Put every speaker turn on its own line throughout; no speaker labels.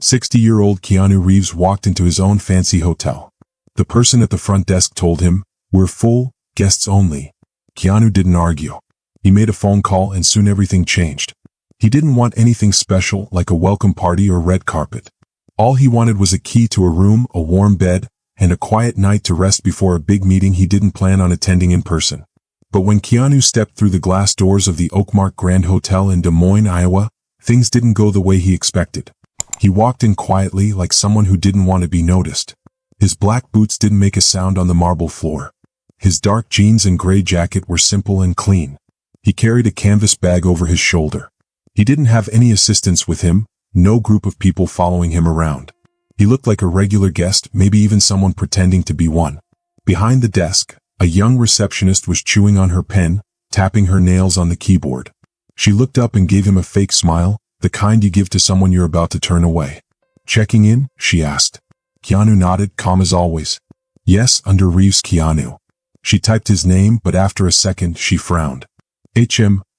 60-year-old Keanu Reeves walked into his own fancy hotel. The person at the front desk told him, "We're full, guests only." Keanu didn't argue. He made a phone call and soon everything changed. He didn't want anything special like a welcome party or red carpet. All he wanted was a key to a room, a warm bed, and a quiet night to rest before a big meeting he didn't plan on attending in person. But when Keanu stepped through the glass doors of the Oakmark Grand Hotel in Des Moines, Iowa, things didn't go the way he expected. He walked in quietly like someone who didn't want to be noticed. His black boots didn't make a sound on the marble floor. His dark jeans and gray jacket were simple and clean. He carried a canvas bag over his shoulder. He didn't have any assistants with him, no group of people following him around. He looked like a regular guest, maybe even someone pretending to be one. Behind the desk, a young receptionist was chewing on her pen, tapping her nails on the keyboard. She looked up and gave him a fake smile, the kind you give to someone you're about to turn away. "Checking in?" she asked. Keanu nodded, calm as always. "Yes, under Reeves Keanu." She typed his name, but after a second she frowned.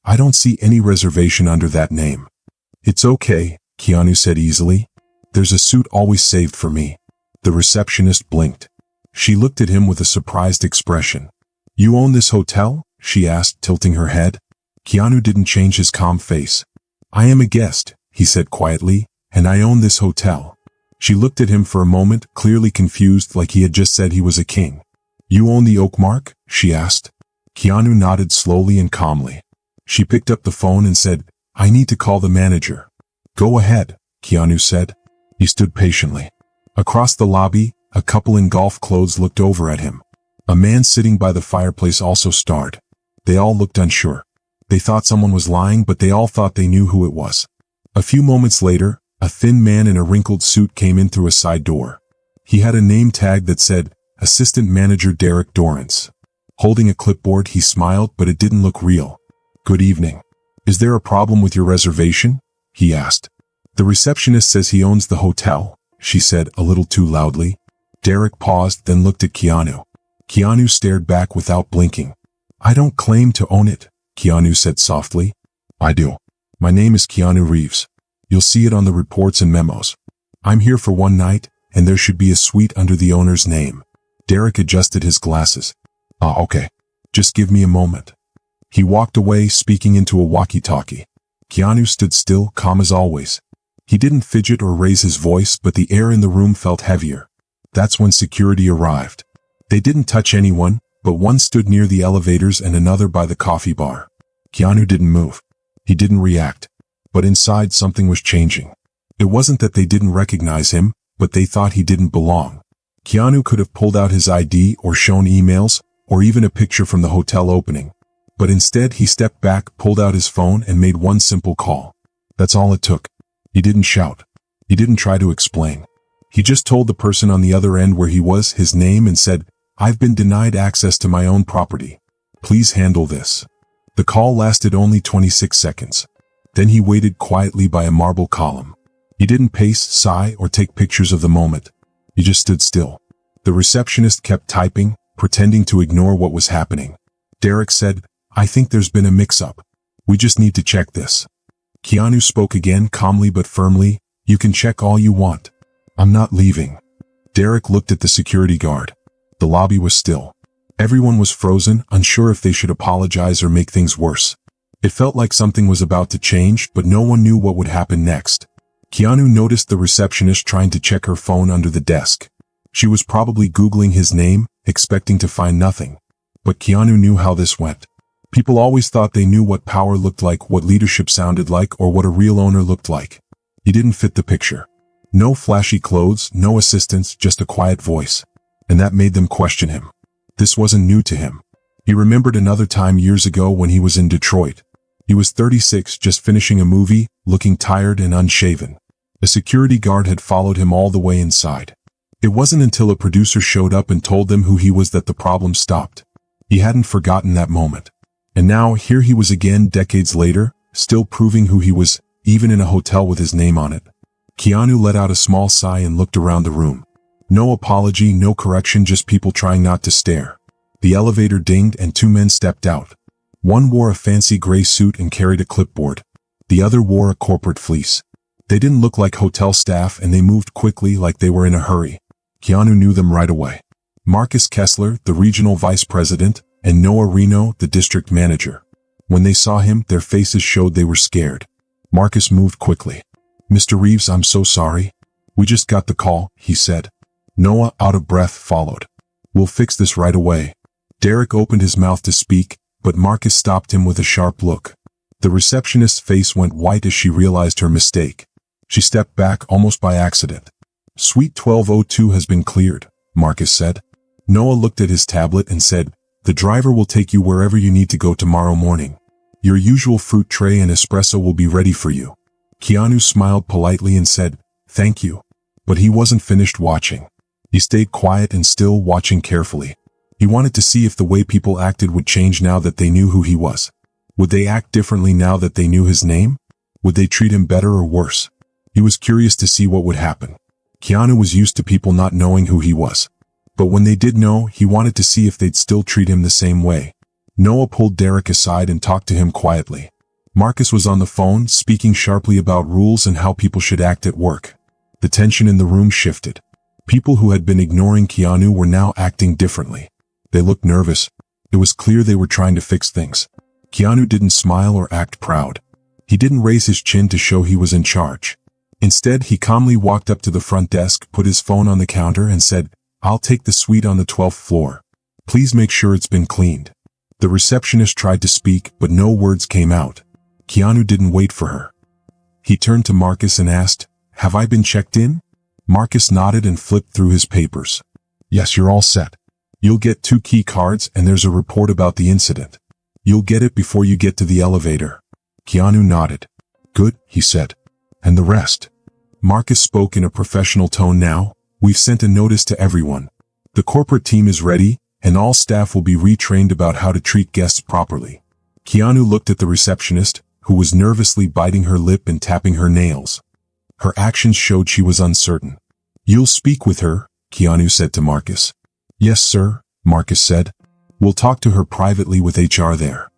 I don't see any reservation under that name." "It's okay," Keanu said easily. "There's a suite always saved for me." The receptionist blinked. She looked at him with a surprised expression. "You own this hotel?" she asked, tilting her head. Keanu didn't change his calm face. "I am a guest," he said quietly, "and I own this hotel." She looked at him for a moment, clearly confused, like he had just said he was a king. "You own the Oakmark?" she asked. Keanu nodded slowly and calmly. She picked up the phone and said, "I need to call the manager." "Go ahead," Keanu said. He stood patiently. Across the lobby, a couple in golf clothes looked over at him. A man sitting by the fireplace also stared. They all looked unsure. They thought someone was lying, but they all thought they knew who it was. A few moments later, a thin man in a wrinkled suit came in through a side door. He had a name tag that said, "Assistant Manager Derek Dorrance." Holding a clipboard, he smiled, but it didn't look real. "Good evening. Is there a problem with your reservation?" he asked. "The receptionist says he owns the hotel," she said a little too loudly. Derek paused, then looked at Keanu. Keanu stared back without blinking. "I don't claim to own it," Keanu said softly. "I do. My name is Keanu Reeves. You'll see it on the reports and memos. I'm here for one night, and there should be a suite under the owner's name." Derek adjusted his glasses. Okay. Just give me a moment." He walked away, speaking into a walkie-talkie. Keanu stood still, calm as always. He didn't fidget or raise his voice, but the air in the room felt heavier. That's when security arrived. They didn't touch anyone, but one stood near the elevators and another by the coffee bar. Keanu didn't move. He didn't react. But inside something was changing. It wasn't that they didn't recognize him, but they thought he didn't belong. Keanu could have pulled out his ID or shown emails, or even a picture from the hotel opening. But instead he stepped back, pulled out his phone, and made one simple call. That's all it took. He didn't shout. He didn't try to explain. He just told the person on the other end where he was, his name, and said, "I've been denied access to my own property. Please handle this." The call lasted only 26 seconds. Then he waited quietly by a marble column. He didn't pace, sigh, or take pictures of the moment. He just stood still. The receptionist kept typing, pretending to ignore what was happening. Derek said, "I think there's been a mix-up. We just need to check this." Keanu spoke again, calmly but firmly, "You can check all you want. I'm not leaving." Derek looked at the security guard. The lobby was still. Everyone was frozen, unsure if they should apologize or make things worse. It felt like something was about to change, but no one knew what would happen next. Keanu noticed the receptionist trying to check her phone under the desk. She was probably Googling his name, expecting to find nothing. But Keanu knew how this went. People always thought they knew what power looked like, what leadership sounded like, or what a real owner looked like. He didn't fit the picture. No flashy clothes, no assistants, just a quiet voice. And that made them question him. This wasn't new to him. He remembered another time years ago when he was in Detroit. He was 36, just finishing a movie, looking tired and unshaven. A security guard had followed him all the way inside. It wasn't until a producer showed up and told them who he was that the problem stopped. He hadn't forgotten that moment. And now, here he was again decades later, still proving who he was, even in a hotel with his name on it. Keanu let out a small sigh and looked around the room. No apology, no correction, just people trying not to stare. The elevator dinged and two men stepped out. One wore a fancy gray suit and carried a clipboard. The other wore a corporate fleece. They didn't look like hotel staff and they moved quickly like they were in a hurry. Keanu knew them right away. Marcus Kessler, the regional vice president, and Noah Reno, the district manager. When they saw him, their faces showed they were scared. Marcus moved quickly. "Mr. Reeves, I'm so sorry. We just got the call," he said. Noah, out of breath, followed. "We'll fix this right away." Derek opened his mouth to speak, but Marcus stopped him with a sharp look. The receptionist's face went white as she realized her mistake. She stepped back almost by accident. "Suite 1202 has been cleared," Marcus said. Noah looked at his tablet and said, "The driver will take you wherever you need to go tomorrow morning. Your usual fruit tray and espresso will be ready for you." Keanu smiled politely and said, "Thank you." But he wasn't finished watching. He stayed quiet and still, watching carefully. He wanted to see if the way people acted would change now that they knew who he was. Would they act differently now that they knew his name? Would they treat him better or worse? He was curious to see what would happen. Keanu was used to people not knowing who he was. But when they did know, he wanted to see if they'd still treat him the same way. Noah pulled Derek aside and talked to him quietly. Marcus was on the phone, speaking sharply about rules and how people should act at work. The tension in the room shifted. People who had been ignoring Keanu were now acting differently. They looked nervous. It was clear they were trying to fix things. Keanu didn't smile or act proud. He didn't raise his chin to show he was in charge. Instead, he calmly walked up to the front desk, put his phone on the counter and said, "I'll take the suite on the 12th floor. Please make sure it's been cleaned." The receptionist tried to speak, but no words came out. Keanu didn't wait for her. He turned to Marcus and asked, "Have I been checked in?" Marcus nodded and flipped through his papers. "Yes, you're all set. You'll get 2 key cards and there's a report about the incident. You'll get it before you get to the elevator." Keanu nodded. "Good," he said. "And the rest?" Marcus spoke in a professional tone now. "We've sent a notice to everyone. The corporate team is ready, and all staff will be retrained about how to treat guests properly." Keanu looked at the receptionist, who was nervously biting her lip and tapping her nails. Her actions showed she was uncertain. "You'll speak with her," Keanu said to Marcus. "Yes, sir," Marcus said. "We'll talk to her privately with HR there."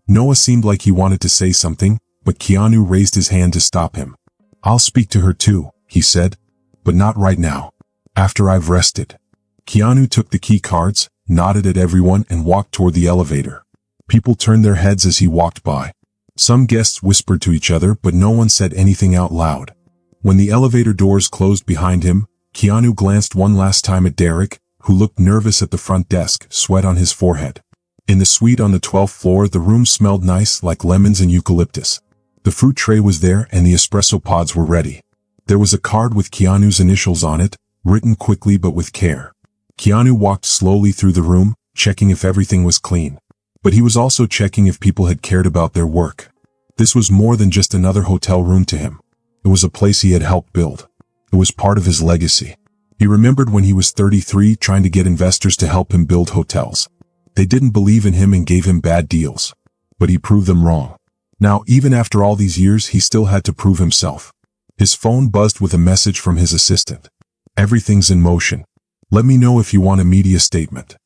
Noah seemed like he wanted to say something, but Keanu raised his hand to stop him. "I'll speak to her too," he said. "But not right now. After I've rested." Keanu took the key cards, nodded at everyone and walked toward the elevator. People turned their heads as he walked by. Some guests whispered to each other, but no one said anything out loud. When the elevator doors closed behind him, Keanu glanced one last time at Derek, who looked nervous at the front desk, sweat on his forehead. In the suite on the 12th floor, the room smelled nice, like lemons and eucalyptus. The fruit tray was there and the espresso pods were ready. There was a card with Keanu's initials on it, written quickly but with care. Keanu walked slowly through the room, checking if everything was clean. But he was also checking if people had cared about their work. This was more than just another hotel room to him. It was a place he had helped build. It was part of his legacy. He remembered when he was 33 trying to get investors to help him build hotels. They didn't believe in him and gave him bad deals. But he proved them wrong. Now, even after all these years, he still had to prove himself. His phone buzzed with a message from his assistant. "Everything's in motion. Let me know if you want a media statement."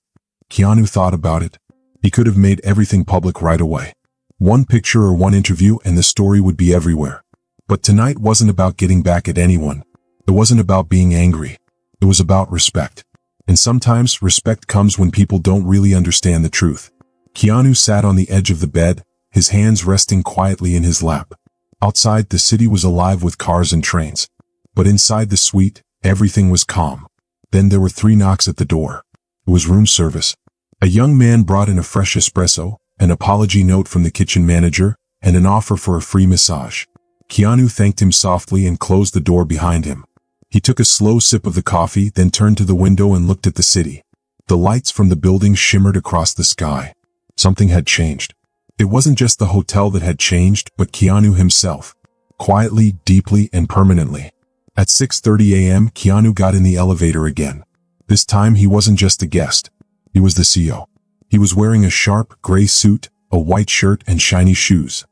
Keanu thought about it. He could have made everything public right away. One picture or one interview and the story would be everywhere. But tonight wasn't about getting back at anyone. It wasn't about being angry. It was about respect. And sometimes respect comes when people don't really understand the truth. Keanu sat on the edge of the bed, his hands resting quietly in his lap. Outside, the city was alive with cars and trains. But inside the suite, everything was calm. Then there were 3 knocks at the door. It was room service. A young man brought in a fresh espresso, an apology note from the kitchen manager, and an offer for a free massage. Keanu thanked him softly and closed the door behind him. He took a slow sip of the coffee, then turned to the window and looked at the city. The lights from the buildings shimmered across the sky. Something had changed. It wasn't just the hotel that had changed, but Keanu himself. Quietly, deeply, and permanently. At 6:30 a.m., Keanu got in the elevator again. This time he wasn't just a guest. He was the CEO. He was wearing a sharp, gray suit, a white shirt, and shiny shoes.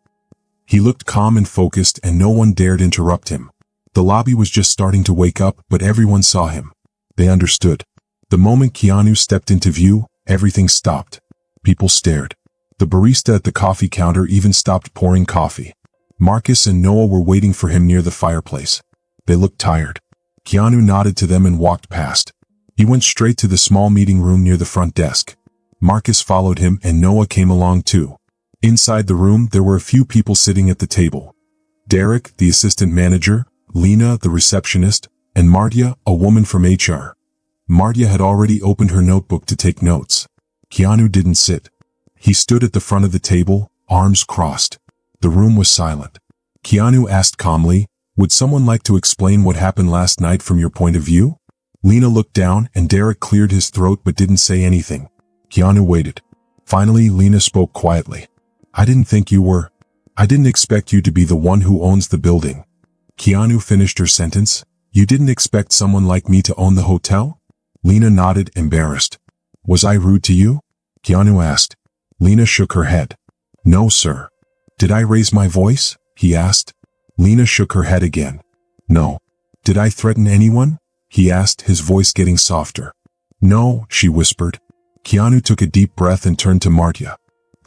He looked calm and focused, and no one dared interrupt him. The lobby was just starting to wake up, but everyone saw him. They understood. The moment Keanu stepped into view, everything stopped. People stared. The barista at the coffee counter even stopped pouring coffee. Marcus and Noah were waiting for him near the fireplace. They looked tired. Keanu nodded to them and walked past. He went straight to the small meeting room near the front desk. Marcus followed him and Noah came along too. Inside the room there were a few people sitting at the table. Derek, the assistant manager, Lena, the receptionist, and Martia, a woman from HR. Martia had already opened her notebook to take notes. Keanu didn't sit. He stood at the front of the table, arms crossed. The room was silent. Keanu asked calmly, "Would someone like to explain what happened last night from your point of view?" Lena looked down and Derek cleared his throat but didn't say anything. Keanu waited. Finally, Lena spoke quietly. I didn't expect you to be the one who owns the building." Keanu finished her sentence. "You didn't expect someone like me to own the hotel?" Lena nodded, embarrassed. "Was I rude to you?" Keanu asked. Lena shook her head. "No, sir." "Did I raise my voice?" he asked. Lena shook her head again. "No." "Did I threaten anyone?" he asked, his voice getting softer. "No," she whispered. Keanu took a deep breath and turned to Martia.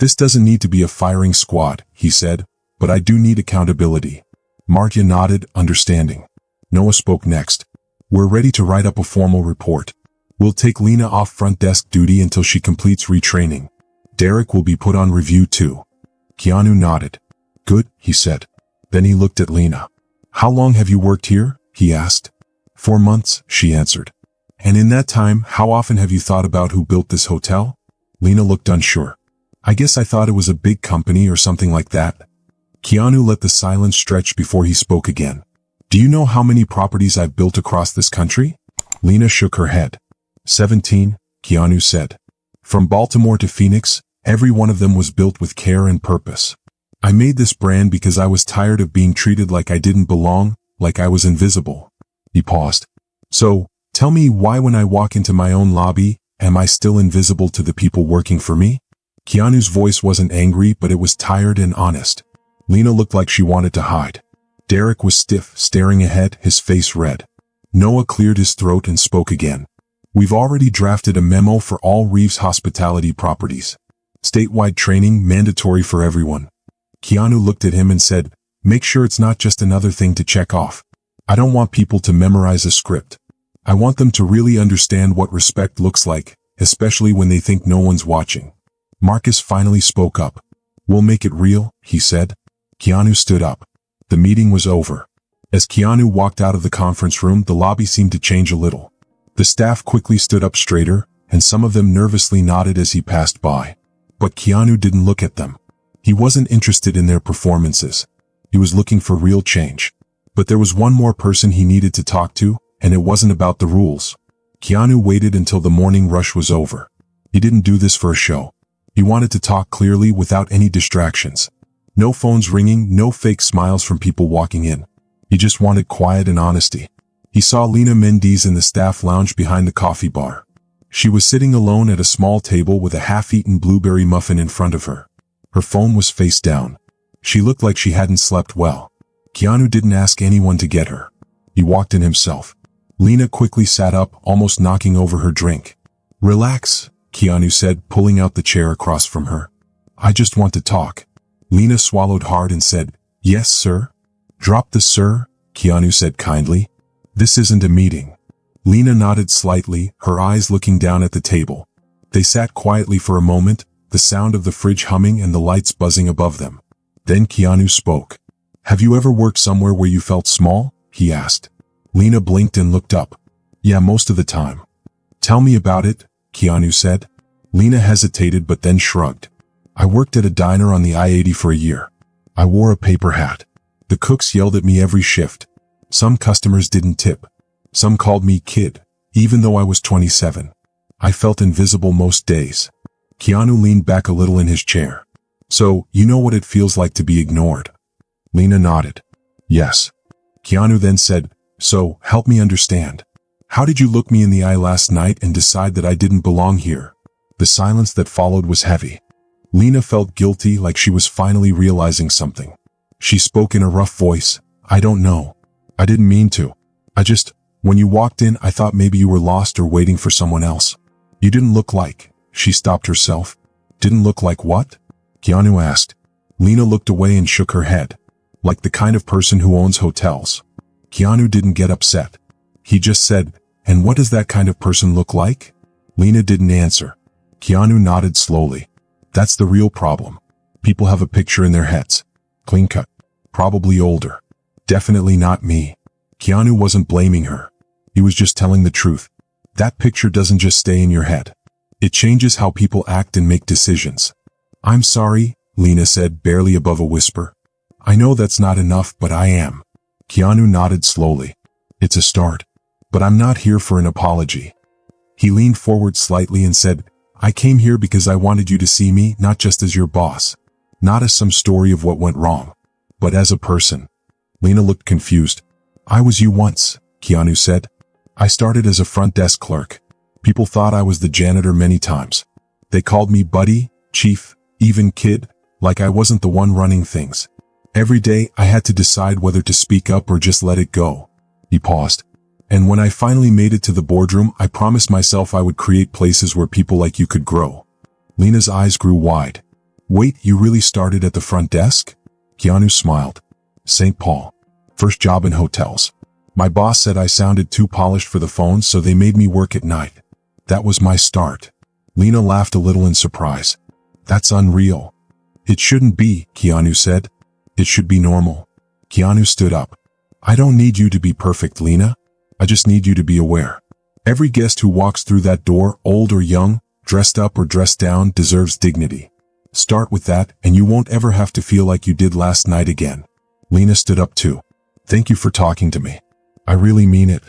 "This doesn't need to be a firing squad," he said, "but I do need accountability." Martia nodded, understanding. Noah spoke next. "We're ready to write up a formal report. We'll take Lena off front desk duty until she completes retraining. Derek will be put on review too." Keanu nodded. "Good," he said. Then he looked at Lena. "How long have you worked here?" he asked. 4 months, she answered. "And in that time, how often have you thought about who built this hotel?" Lena looked unsure. "I guess I thought it was a big company or something like that." Keanu let the silence stretch before he spoke again. "Do you know how many properties I've built across this country?" Lena shook her head. 17, Keanu said. "From Baltimore to Phoenix, every one of them was built with care and purpose. I made this brand because I was tired of being treated like I didn't belong, like I was invisible." He paused. "So, tell me why when I walk into my own lobby, am I still invisible to the people working for me?" Keanu's voice wasn't angry, but it was tired and honest. Lena looked like she wanted to hide. Derek was stiff, staring ahead, his face red. Noah cleared his throat and spoke again. "We've already drafted a memo for all Reeves hospitality properties. Statewide training mandatory for everyone." Keanu looked at him and said, "Make sure it's not just another thing to check off. I don't want people to memorize a script. I want them to really understand what respect looks like, especially when they think no one's watching." Marcus finally spoke up. "We'll make it real," he said. Keanu stood up. The meeting was over. As Keanu walked out of the conference room, the lobby seemed to change a little. The staff quickly stood up straighter, and some of them nervously nodded as he passed by. But Keanu didn't look at them. He wasn't interested in their performances. He was looking for real change. But there was one more person he needed to talk to, and it wasn't about the rules. Keanu waited until the morning rush was over. He didn't do this for a show. He wanted to talk clearly without any distractions. No phones ringing, no fake smiles from people walking in. He just wanted quiet and honesty. He saw Lena Mendes in the staff lounge behind the coffee bar. She was sitting alone at a small table with a half-eaten blueberry muffin in front of her. Her phone was face down. She looked like she hadn't slept well. Keanu didn't ask anyone to get her. He walked in himself. Lena quickly sat up, almost knocking over her drink. "Relax," Keanu said, pulling out the chair across from her. "I just want to talk." Lena swallowed hard and said, "Yes, sir." "Drop the sir," Keanu said kindly. "This isn't a meeting." Lena nodded slightly, her eyes looking down at the table. They sat quietly for a moment, the sound of the fridge humming and the lights buzzing above them. Then Keanu spoke. "Have you ever worked somewhere where you felt small?" he asked. Lena blinked and looked up. "Yeah, most of the time." "Tell me about it," Keanu said. Lena hesitated but then shrugged. "I worked at a diner on the I-80 for a year. I wore a paper hat. The cooks yelled at me every shift. Some customers didn't tip. Some called me kid, even though I was 27. I felt invisible most days." Keanu leaned back a little in his chair. "So, you know what it feels like to be ignored?" Lena nodded. "Yes." Keanu then said, "So, help me understand. How did you look me in the eye last night and decide that I didn't belong here?" The silence that followed was heavy. Lena felt guilty, like she was finally realizing something. She spoke in a rough voice. "I don't know. I didn't mean to. When you walked in, I thought maybe you were lost or waiting for someone else. You didn't look like..." She stopped herself. "Didn't look like what?" Keanu asked. Lena looked away and shook her head. like the kind of person who owns hotels. Keanu didn't get upset. He just said, "And what does that kind of person look like?" Lena didn't answer. Keanu nodded slowly. "That's the real problem. People have a picture in their heads. Clean cut. Probably older. Definitely not me." Keanu wasn't blaming her. He was just telling the truth. That picture doesn't just stay in your head. It changes how people act and make decisions. "I'm sorry," Lena said, barely above a whisper. "I know that's not enough, but I am." Keanu nodded slowly. "It's a start. But I'm not here for an apology." He leaned forward slightly and said, "I came here because I wanted you to see me not just as your boss, not as some story of what went wrong, but as a person." Lena looked confused. "I was you once," Keanu said. "I started as a front desk clerk. People thought I was the janitor many times. They called me buddy, chief, even kid, like I wasn't the one running things. Every day I had to decide whether to speak up or just let it go." He paused. "And when I finally made it to the boardroom, I promised myself I would create places where people like you could grow." Lena's eyes grew wide. "Wait, you really started at the front desk?" Keanu smiled. "St. Paul. First job in hotels. My boss said I sounded too polished for the phone, so they made me work at night. That was my start." Lena laughed a little in surprise. "That's unreal." "It shouldn't be," Keanu said. "It should be normal." Keanu stood up. "I don't need you to be perfect, Lena. I just need you to be aware. Every guest who walks through that door, old or young, dressed up or dressed down, deserves dignity. Start with that, and you won't ever have to feel like you did last night again." Lena stood up too. "Thank you for talking to me. I really mean it."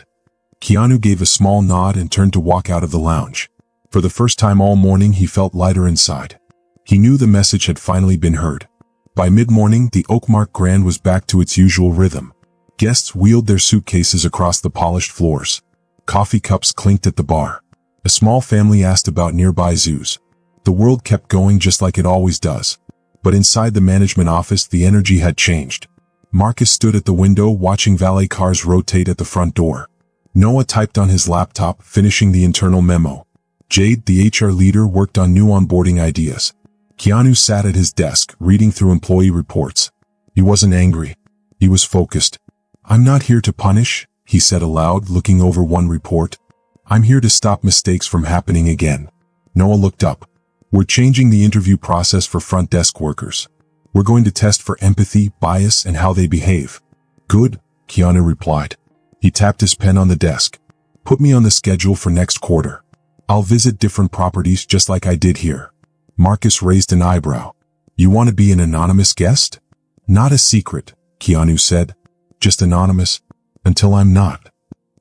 Keanu gave a small nod and turned to walk out of the lounge. For the first time all morning, he felt lighter inside. He knew the message had finally been heard. By mid-morning, the Oakmark Grand was back to its usual rhythm. Guests wheeled their suitcases across the polished floors. Coffee cups clinked at the bar. A small family asked about nearby zoos. The world kept going just like it always does. But inside the management office, the energy had changed. Marcus stood at the window watching valet cars rotate at the front door. Noah typed on his laptop, finishing the internal memo. Jade, the HR leader, worked on new onboarding ideas. Keanu sat at his desk, reading through employee reports. He wasn't angry. He was focused. "I'm not here to punish," he said aloud, looking over one report. "I'm here to stop mistakes from happening again." Noah looked up. "We're changing the interview process for front desk workers. We're going to test for empathy, bias, and how they behave." "Good," Keanu replied. He tapped his pen on the desk. "Put me on the schedule for next quarter. I'll visit different properties just like I did here." Marcus raised an eyebrow. "You want to be an anonymous guest?" "Not a secret," Keanu said. "Just anonymous, until I'm not."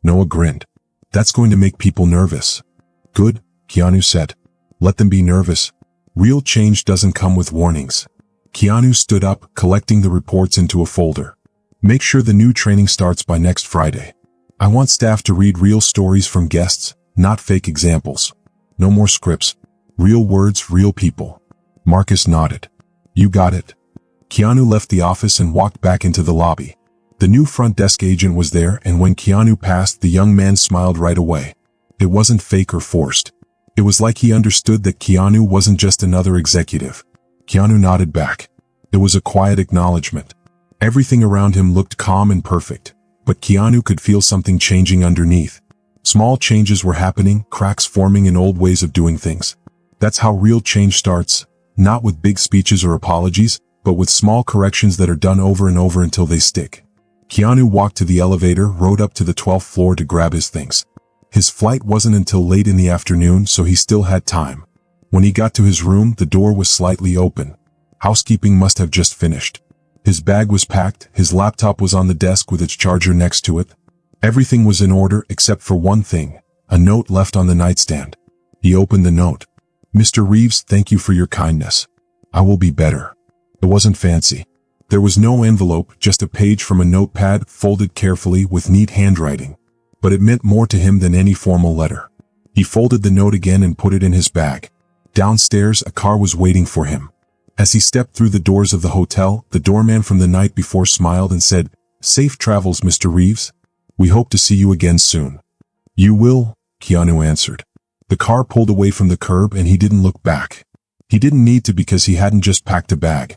Noah grinned. "That's going to make people nervous." "Good," Keanu said. "Let them be nervous. Real change doesn't come with warnings." Keanu stood up, collecting the reports into a folder. "Make sure the new training starts by next Friday. I want staff to read real stories from guests, not fake examples. No more scripts. Real words, real people." Marcus nodded. "You got it." Keanu left the office and walked back into the lobby. The new front desk agent was there, and when Keanu passed, the young man smiled right away. It wasn't fake or forced. It was like he understood that Keanu wasn't just another executive. Keanu nodded back. It was a quiet acknowledgement. Everything around him looked calm and perfect, but Keanu could feel something changing underneath. Small changes were happening, cracks forming in old ways of doing things. That's how real change starts, not with big speeches or apologies, but with small corrections that are done over and over until they stick. Keanu walked to the elevator, rode up to the 12th floor to grab his things. His flight wasn't until late in the afternoon, so he still had time. When he got to his room, the door was slightly open. Housekeeping must have just finished. His bag was packed, his laptop was on the desk with its charger next to it. Everything was in order except for one thing, a note left on the nightstand. He opened the note. "Mr. Reeves, thank you for your kindness. I will be better." It wasn't fancy. There was no envelope, just a page from a notepad, folded carefully with neat handwriting. But it meant more to him than any formal letter. He folded the note again and put it in his bag. Downstairs, a car was waiting for him. As he stepped through the doors of the hotel, the doorman from the night before smiled and said, "Safe travels, Mr. Reeves. We hope to see you again soon." "You will," Keanu answered. The car pulled away from the curb and he didn't look back. He didn't need to because he hadn't just packed a bag.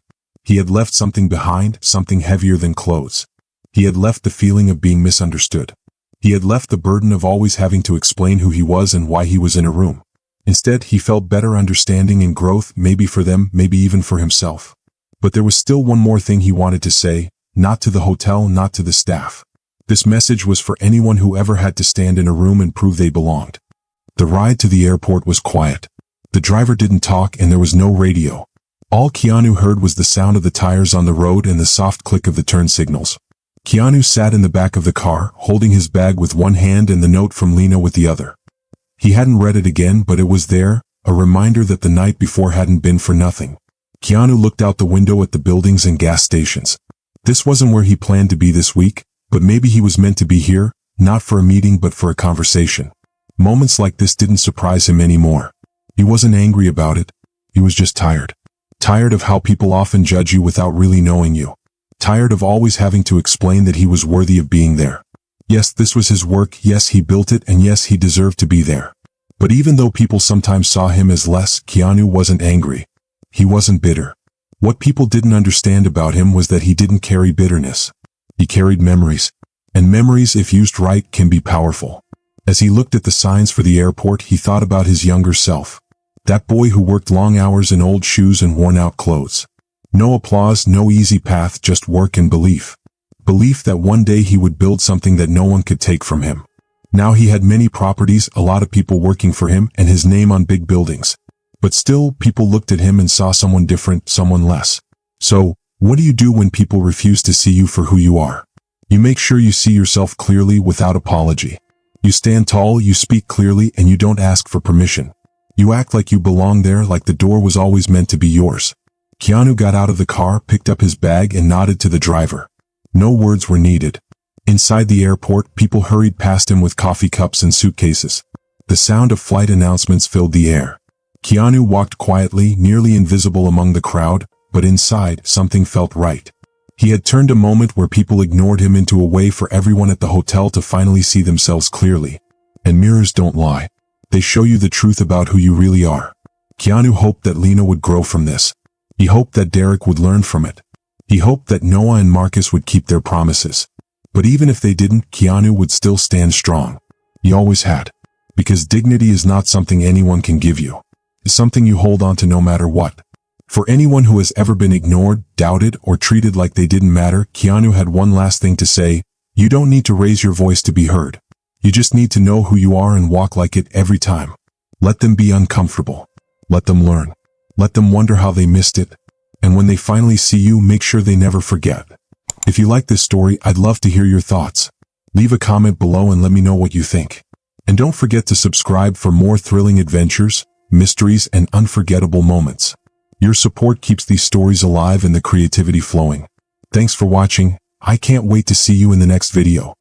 He had left something behind, something heavier than clothes. He had left the feeling of being misunderstood. He had left the burden of always having to explain who he was and why he was in a room. Instead, he felt better understanding and growth, maybe for them, maybe even for himself. But there was still one more thing he wanted to say, not to the hotel, not to the staff. This message was for anyone who ever had to stand in a room and prove they belonged. The ride to the airport was quiet. The driver didn't talk and there was no radio. All Keanu heard was the sound of the tires on the road and the soft click of the turn signals. Keanu sat in the back of the car, holding his bag with one hand and the note from Lena with the other. He hadn't read it again, but it was there, a reminder that the night before hadn't been for nothing. Keanu looked out the window at the buildings and gas stations. This wasn't where he planned to be this week, but maybe he was meant to be here, not for a meeting but for a conversation. Moments like this didn't surprise him anymore. He wasn't angry about it. He was just tired. Tired of how people often judge you without really knowing you. Tired of always having to explain that he was worthy of being there. Yes, this was his work, yes, he built it, and yes, he deserved to be there. But even though people sometimes saw him as less, Keanu wasn't angry. He wasn't bitter. What people didn't understand about him was that he didn't carry bitterness. He carried memories. And memories, if used right, can be powerful. As he looked at the signs for the airport, he thought about his younger self. That boy who worked long hours in old shoes and worn-out clothes. No applause, no easy path, just work and belief. Belief that one day he would build something that no one could take from him. Now he had many properties, a lot of people working for him, and his name on big buildings. But still, people looked at him and saw someone different, someone less. So, what do you do when people refuse to see you for who you are? You make sure you see yourself clearly without apology. You stand tall, you speak clearly, and you don't ask for permission. You act like you belong there, like the door was always meant to be yours. Keanu got out of the car, picked up his bag, and nodded to the driver. No words were needed. Inside the airport, people hurried past him with coffee cups and suitcases. The sound of flight announcements filled the air. Keanu walked quietly, nearly invisible among the crowd, but inside, something felt right. He had turned a moment where people ignored him into a way for everyone at the hotel to finally see themselves clearly. And mirrors don't lie. They show you the truth about who you really are. Keanu hoped that Lena would grow from this. He hoped that Derek would learn from it. He hoped that Noah and Marcus would keep their promises. But even if they didn't, Keanu would still stand strong. He always had. Because dignity is not something anyone can give you. It's something you hold on to no matter what. For anyone who has ever been ignored, doubted, or treated like they didn't matter, Keanu had one last thing to say. You don't need to raise your voice to be heard. You just need to know who you are and walk like it every time. Let them be uncomfortable. Let them learn. Let them wonder how they missed it. And when they finally see you, make sure they never forget. If you like this story, I'd love to hear your thoughts. Leave a comment below and let me know what you think. And don't forget to subscribe for more thrilling adventures, mysteries, and unforgettable moments. Your support keeps these stories alive and the creativity flowing. Thanks for watching. I can't wait to see you in the next video.